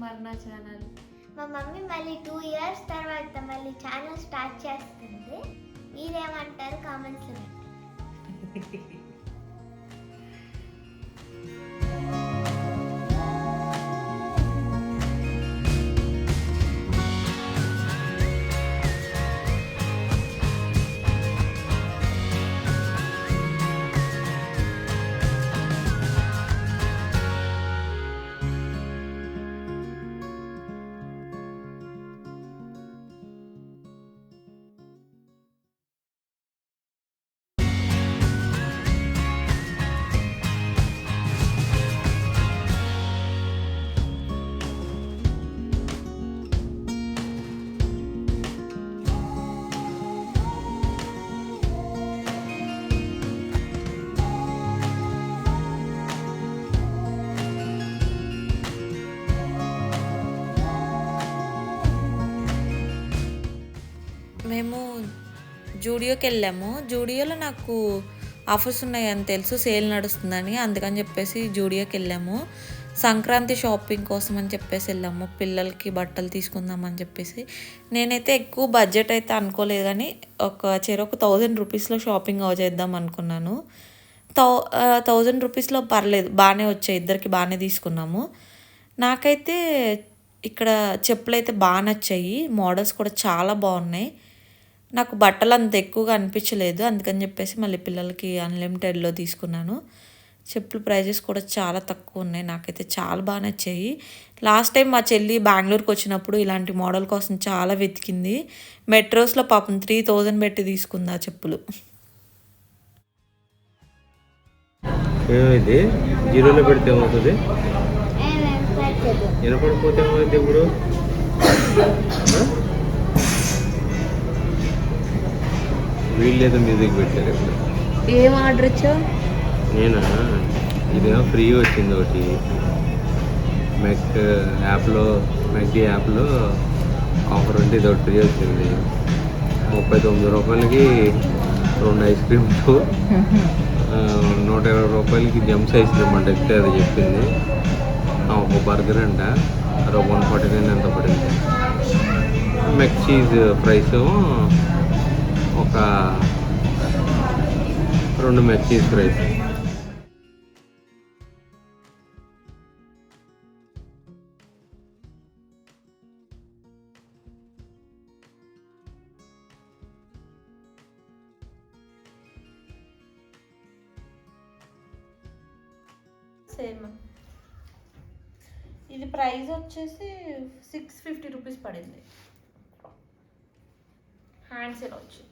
కుమార్నా channel. మా mummy మళ్ళీ 2 years తర్వాత మళ్ళీ ఛానల్ స్టార్ట్ చేస్తుంది. మీరేమంటారు కామెంట్స్లో పెట్టండి. మేము జూడియోకి వెళ్ళాము. జూడియోలో నాకు ఆఫర్స్ ఉన్నాయని తెలుసు, సేల్ నడుస్తుందని, అందుకని చెప్పేసి జూడియోకి వెళ్ళాము. సంక్రాంతి షాపింగ్ కోసం అని చెప్పేసి వెళ్ళాము. పిల్లలకి బట్టలు తీసుకుందామని చెప్పేసి. నేనైతే ఎక్కువ బడ్జెట్ అయితే అనుకోలేదు, కానీ ఒక 1000 రూపీస్లో షాపింగ్ చేద్దాం అనుకున్నాను. 1000 రూపీస్లో పర్లేదు, బాగానే వచ్చాయి. ఇద్దరికి బాగానే తీసుకున్నాము. నాకైతే ఇక్కడ చెప్పులు అయితే బాగా నచ్చాయి. మోడల్స్ కూడా చాలా బాగున్నాయి. నాకు బట్టలు అంత ఎక్కువగా అనిపించలేదు, అందుకని చెప్పేసి మళ్ళీ పిల్లలకి అన్లిమిటెడ్లో తీసుకున్నాను. చెప్పులు ప్రైజెస్ కూడా చాలా తక్కువ ఉన్నాయి. నాకైతే చాలా బాగా నచ్చాయి. లాస్ట్ టైం మా చెల్లి బెంగళూరుకి వచ్చినప్పుడు ఇలాంటి మోడల్ కోసం చాలా వెతికింది. మెట్రోస్లో పాపం 3000 పెట్టి తీసుకుంది ఆ చెప్పులు. ఏమైంది? జీరోలో పెడితే ఏమవుతుంది? వినపడిపోతే ఏమైంది? ఇప్పుడు వీళ్ళేదో మ్యూజిక్ పెట్టారు. ఇప్పుడు ఏం ఆర్డర్ ఇచ్చావు? నేనా, ఇదేమో ఫ్రీ వచ్చింది ఒకటి. మెక్ యాప్లో ఆఫర్ ఉంటే ఇది ఒకటి ఫ్రీ వచ్చింది. 39 రూపాయలకి 2 ఐస్ క్రీమ్లు, 120 రూపాయలకి జమ్స్ ఐస్ క్రీమ్ అంటే ఎక్కితే అది చెప్పింది. ఒక బర్గర్ అంట, అది 149 ఎంత పడింది. మెక్ చీజ్ ప్రైస్ ఒక 2 మెక్ చీజ్ ప్రైస్. సేమ్. ఇది ప్రైస్ వచ్చేసి 650 రూపీస్ పడింది. హ్యాండ్స్ ఇలా వచ్చి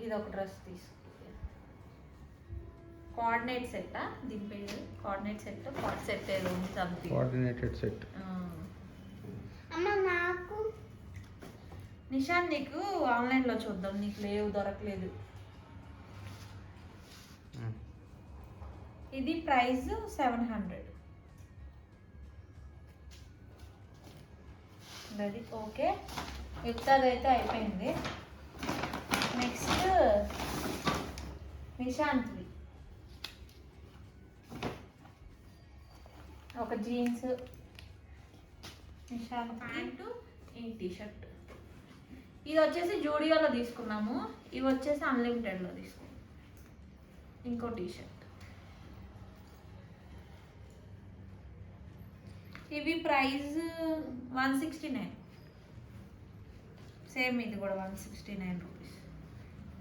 ఇది ఒక డ్రెస్ తీసుకు. కోఆర్డినేట్ సెట్, దీని పేరు కోఆర్డినేట్ సెట్, కార్డ్ సెట్ ఏదో ఉంది సంథింగ్. Coordinated set. నాకు నిషాన్ నీకు ఆన్లైన్లో చూద్దాం, నీకు లేవు, దొరకలేదు. ఇది ప్రైస్ 700. అది ఓకే. యుక్తాది అయితే అయిపోయింది. నెక్స్ట్ నిశాంత్వి ఒక జీన్స్, నిశాంత్ ప్యాంటు, ఈ టీషర్ట్. ఇది వచ్చేసి జూడియోలో తీసుకున్నాము. ఇవి వచ్చేసి అన్లిమిటెడ్లో తీసుకున్నాము. ఇంకో టీషర్ట్. ఇవి ప్రైస్ 169. సేమ్ ఇది కూడా 169 రూపీస్.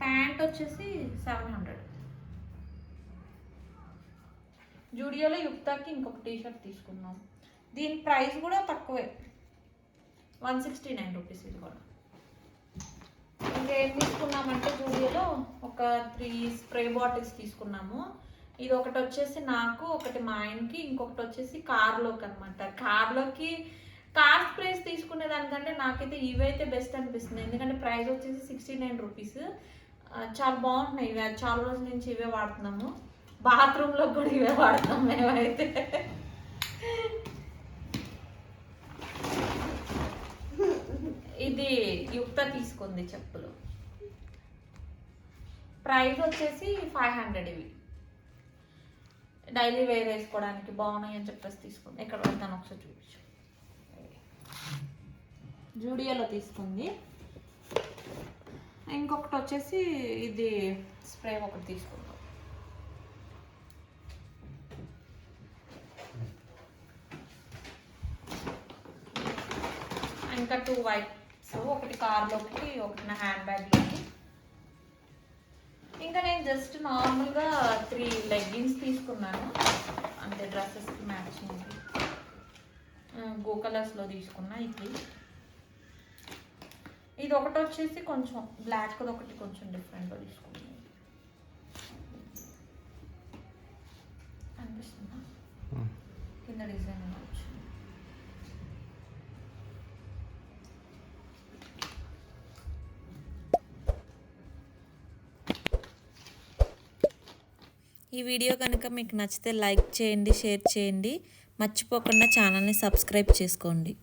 ప్యాంట్ వచ్చేసి 700. జూడియోలో యుక్తాకి ఇంకొక టీషర్ట్ తీసుకున్నాం. దీని ప్రైస్ కూడా తక్కువే, 169 రూపీస్. ఇది కూడా ఇంకేం తీసుకున్నామంటే జూడియోలో ఒక 3 స్ప్రే బాటిల్స్ తీసుకున్నాము. ఇది ఒకటి వచ్చేసి నాకు, ఒకటి మా ఆయనకి, ఇంకొకటి వచ్చేసి కార్లోకి అనమాట. కార్ స్ప్రేస్ తీసుకునే దానికంటే నాకైతే ఇవైతే బెస్ట్ అనిపిస్తుంది. ఎందుకంటే ప్రైస్ వచ్చేసి 69 రూపీస్. చాలా బాగుంటున్నాయి. ఇవి చాలా రోజుల నుంచి ఇవే వాడుతున్నాము. బాత్రూంలో కూడా ఇవే వాడతాం మేమైతే. ఇది యుక్త తీసుకుంది చెప్పులు. ప్రైస్ వచ్చేసి 500 ఇవి. డైలీ వేర్ వేసుకోవడానికి బాగున్నాయి అని చెప్పేసి తీసుకుంది. ఎక్కడ పెడతాను ఒకసారి చూపించు. జూడియోలో తీసుకుంది. ఇంకొకటి వచ్చేసి ఇది స్ప్రే ఒకటి తీసుకుందాం. ఇంకా 2 వైట్స్, ఒకటి కార్లోకి, ఒకటి నా హ్యాండ్ బ్యాగ్లోకి. ఇంకా నేను జస్ట్ నార్మల్గా 3 లెగ్గిన్స్ తీసుకున్నాను, అంటే డ్రెస్సెస్కి మ్యాచింగ్. గో కలర్స్లో తీసుకున్నా. ఇది ఒకటి వచ్చేసి కొంచెం బ్లాక్, ఒకటి కొంచెం డిఫరెంట్గా తీసుకున్నాను. అనిపిస్తుందా కింద డిజైన్ వచ్చింది. ఈ వీడియో కనుక మీకు నచ్చితే లైక్ చేయండి, షేర్ చేయండి, మర్చిపోకుండా ఛానల్ని సబ్స్క్రైబ్ చేసుకోండి.